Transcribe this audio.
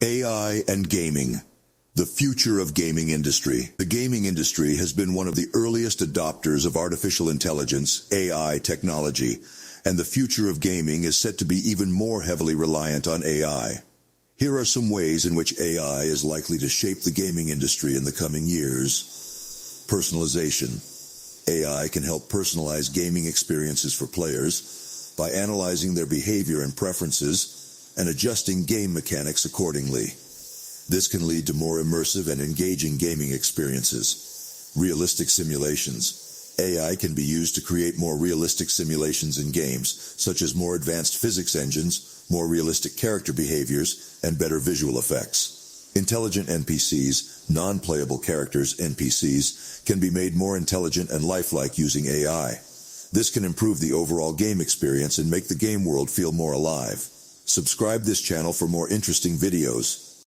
AI and gaming. The future of gaming industry. The gaming industry has been one of the earliest adopters of artificial intelligence, AI technology, and the future of gaming is set to be even more heavily reliant on AI. Here are some ways in which AI is likely to shape the gaming industry in the coming years. Personalization. AI can help personalize gaming experiences for players by analyzing their behavior and preferences and adjusting game mechanics accordingly. This can lead to more immersive and engaging gaming experiences. Realistic simulations. AI can be used to create more realistic simulations in games, such as more advanced physics engines, more realistic character behaviors, and better visual effects. Intelligent NPCs, non-playable characters NPCs, can be made more intelligent and lifelike using AI. This can improve the overall game experience and make the game world feel more alive. Subscribe this channel for more interesting videos.